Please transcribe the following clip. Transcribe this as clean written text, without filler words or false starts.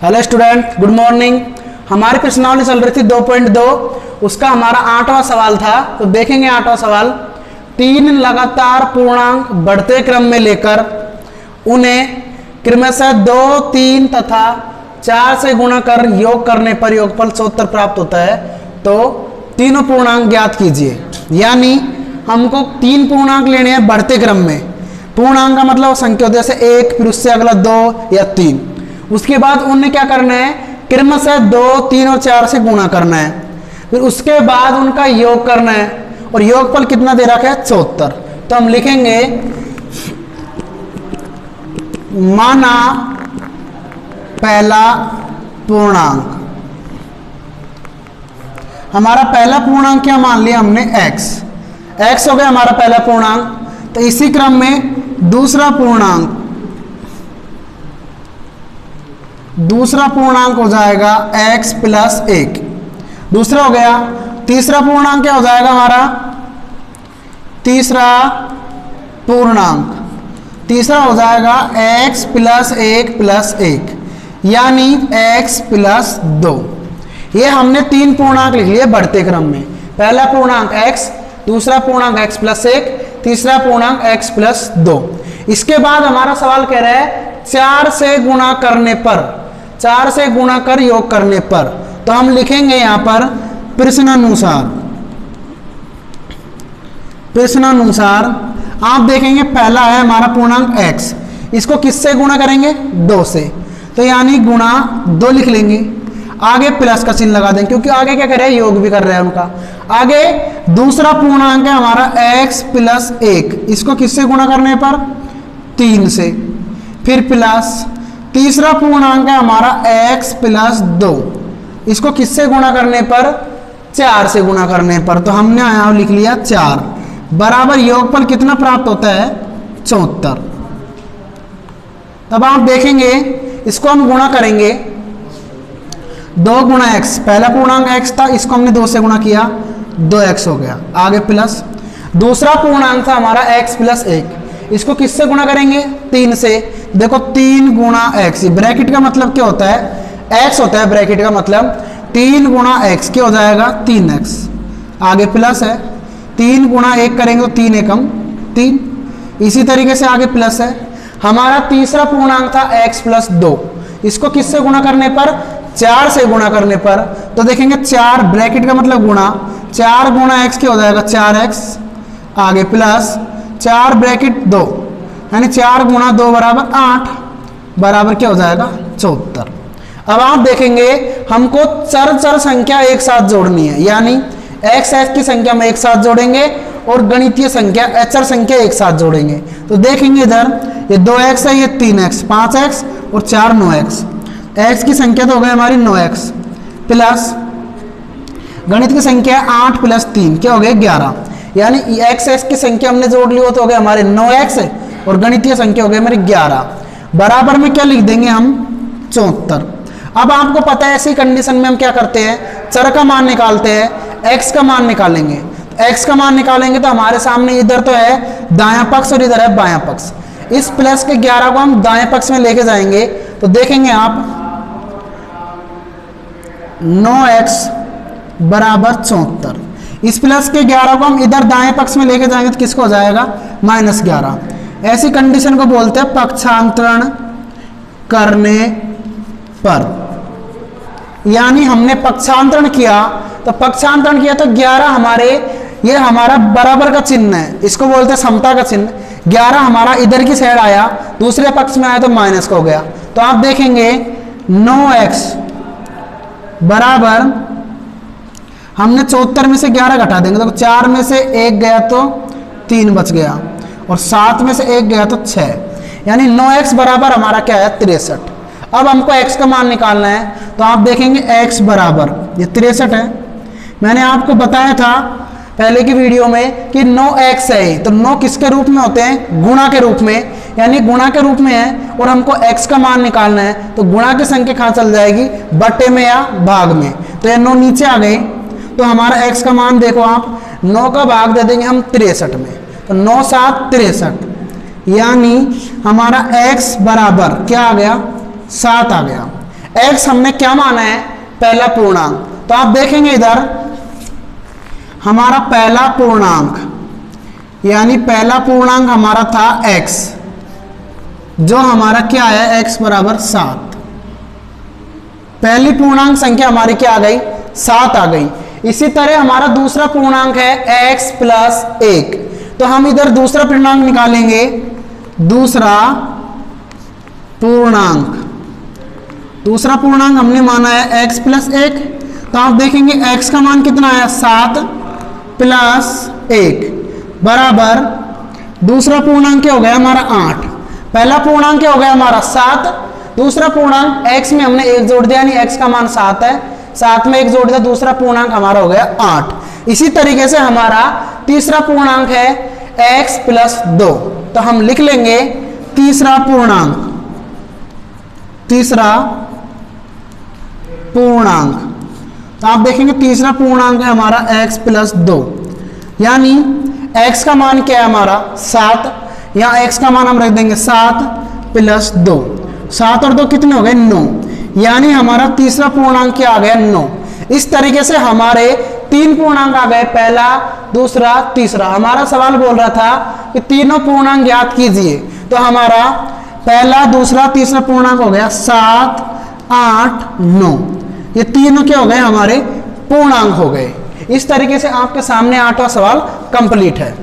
Hello student, good morning. हमारी प्रश्नावली चल रही थी 2.2, उसका हमारा 8वां सवाल था। तो देखेंगे 8वां सवाल। 3 लगातार पूर्णांक बढ़ते क्रम में लेकर उन्हें क्रमशः 2, 3 तथा 4 से गुणा कर योग करने पर योगफल 74 प्राप्त होता है। तो तीनों पूर्णांक ज्ञात कीजिए। यानी हमको 3 पूर्णांक लेने हैं बढ़ते क्रम में। पूर्णांक का मतलब संख्या होती है, जैसे 1, फिर उससे अगला 2 या 3। उसके बाद उन्हें क्या करना है, क्रमशः 2, 3 और 4 से गुणा करना है। फिर उसके बाद उनका योग करना है और योगफल कितना दे रखा है, 74। तो हम लिखेंगे माना पहला पूर्णांक। हमारा पहला पूर्णांक क्या मान लिया हमने, x हो गया हमारा पहला पूर्णांक। तो इसी क्रम में दूसरा पूर्णांक हो जाएगा x प्लस 1, दूसरा हो गया। तीसरा पूर्णांक क्या हो जाएगा हमारा, तीसरा हो जाएगा x प्लस 1 प्लस 1, यानी x प्लस 2। ये हमने 3 पूर्णांक लिख लिए बढ़ते क्रम में। पहला पूर्णांक x, दूसरा पूर्णांक x प्लस 1, तीसरा पूर्णांक x प्लस 2। इसके बाद हमारा सवाल कह रहा है 4 से गुणा करने पर, 4 से गुणा कर योग करने पर। तो हम लिखेंगे यहां पर प्रश्नानुसार आप देखेंगे पहला है हमारा पूर्णांक x, इसको किससे गुणा करेंगे, 2 से। तो यानी गुणा 2 लिख लेंगे, आगे प्लस का चिन्ह लगा देंगे क्योंकि आगे क्या कर रहे हैं, योग भी कर रहे हैं उनका। आगे दूसरा पूर्णांक है हमारा x प्लस 1, इसको किससे गुणा करने पर, 3 से। फिर प्लस तीसरा पूर्णांक है हमारा x प्लस 2, इसको किससे गुणा करने पर, 4 से गुणा करने पर। तो हमने यहां लिख लिया 4 बराबर योगफल कितना प्राप्त होता है, 74। तब आप देखेंगे इसको हम गुणा करेंगे, 2 गुणा x, पहला पूर्णांक x था, इसको हमने 2 से गुणा किया, 2x हो गया। आगे प्लस दूसरा पूर्णांक था हमारा x प्लस 1, इसको किससे गुणा करेंगे, 3 से। देखो 3 गुणा x, ब्रैकेट का मतलब क्या होता है, x होता है ब्रैकेट का मतलब। 3 गुणा x क्या हो जाएगा, 3x। आगे प्लस है, 3 गुणा 1 करेंगे तो 3 एकम 3। इसी तरीके से आगे प्लस है। हमारा तीसरा पूर्णांक था x प्लस 2, इसको किससे गुणा करने पर, 4 से गुणा करने पर। तो देखेंगे 4 ब्रैकेट का मतलब गुणा, 4 गुणा x क्या हो जाएगा, 4x। आगे प्लस 4 ब्रैकेट 2, यानी 4 गुणा 2 बराबर 8, बराबर क्या हो जाएगा, 74। अब आप देखेंगे हमको चर संख्या एक साथ जोड़नी है, यानी x की संख्या में एक साथ जोड़ेंगे और गणितीय संख्या अचर संख्या एक साथ जोड़ेंगे। तो देखेंगे इधर ये 2x है, ये 3x, 5x और 4 9x। x की संख्या तो हो गई हमारी 9x, प्लस गणित की संख्या 8 प्लस 3 क्या हो गया, 11। यानी x की संख्या हमने जोड़ ली, वो तो हो गए हमारे 9x और गणितीय संख्या हो गई हमारी 11। बराबर में क्या लिख देंगे हम, 74। अब आपको पता है ऐसी कंडीशन में हम क्या करते हैं, चर का मान निकालते हैं, x का मान निकालेंगे। x का मान निकालेंगे तो हमारे सामने इधर तो है दायां पक्ष और इधर है बायां पक्ष। इस प्लस के 11 को हम दाएं पक्ष में लेके जाएंगे तो देखेंगे आप 9x बराबर 74। इस प्लस के 11 को हम इधर दाएं पक्ष में लेके जाएंगे तो किसको हो जाएगा, -11। ऐसी कंडीशन को बोलते हैं पक्षांतरण करने पर। यानी हमने पक्षांतरण किया, तो पक्षांतरण किया तो 11 हमारे, ये हमारा बराबर का चिन्ह है, इसको बोलते हैं समता का चिन्ह। 11 हमारा इधर की साइड आया, दूसरे पक्ष में आया तो माइनस का हो गया। तो आप देखेंगे 9x बराबर, हमने 74 में से 11 घटा देंगे तो 4 में से 1 गया तो 3 बच गया और 7 में से 1 गया तो 6, यानी 9x बराबर हमारा क्या है, 63। अब हमको x का मान निकालना है, तो आप देखेंगे x बराबर, ये 63 है। मैंने आपको बताया था पहले की वीडियो में कि 9x है, तो 9 किसके रूप में होते हैं, गुणा के रूप में, यानी गुणा के रूप में है और हमको x का मान निकालना है। तो गुणा की संख्या कहाँ चल जाएगी, बट्टे में या भाग में। तो ये 9 नीचे आ गए, तो हमारा x का मान देखो आप, 9 का भाग दे देंगे हम 63 में, तो 9 7 63, यानी हमारा x बराबर क्या आ गया, 7 आ गया। x हमने क्या माना है, पहला पूर्णांक। तो आप देखेंगे इधर हमारा पहला पूर्णांक, यानी पहला पूर्णांक हमारा था x, जो हमारा क्या है, x बराबर 7। पहली पूर्णांक संख्या हमारी क्या आ गई, 7 आ गई। इसी तरह हमारा दूसरा पूर्णांक है x प्लस 1, तो हम इधर दूसरा पूर्णांक निकालेंगे। दूसरा पूर्णांक हमने माना है x प्लस 1, तो आप देखेंगे x का मान कितना है, 7 प्लस 1 बराबर दूसरा पूर्णांक क्या हो गया हमारा 8। पहला पूर्णांक क्या हो गया हमारा 7, दूसरा पूर्णांक x में हमने 1 जोड़ दिया, यानी x का मान 7 है, 7 में 1 जोड़ दिया, दूसरा पूर्णांक हमारा हो गया 8। इसी तरीके से हमारा तीसरा पूर्णांक है x प्लस 2, तो हम लिख लेंगे तीसरा पूर्णांक। तो आप देखेंगे तीसरा पूर्णांक है हमारा x प्लस 2, यानी x का मान क्या है हमारा 7, यहाँ x का मान हम रख देंगे 7 प्लस 2, 7 और 2 कितने हो गए 9, यानी हमारा तीसरा पूर्णांक क्या आ गया 9। इस तरीके से हमारे 3 पूर्णांक आ गए, पहला, दूसरा, तीसरा। हमारा सवाल बोल रहा था कि तीनों पूर्णांक ज्ञात कीजिए, तो हमारा पहला, दूसरा, तीसरा पूर्णांक हो गया 7, 8, 9, ये तीनों क्या हो गए हमारे पूर्णांक हो गए। इस तरीके से आपके सामने 8वां सवाल कंप्लीट है।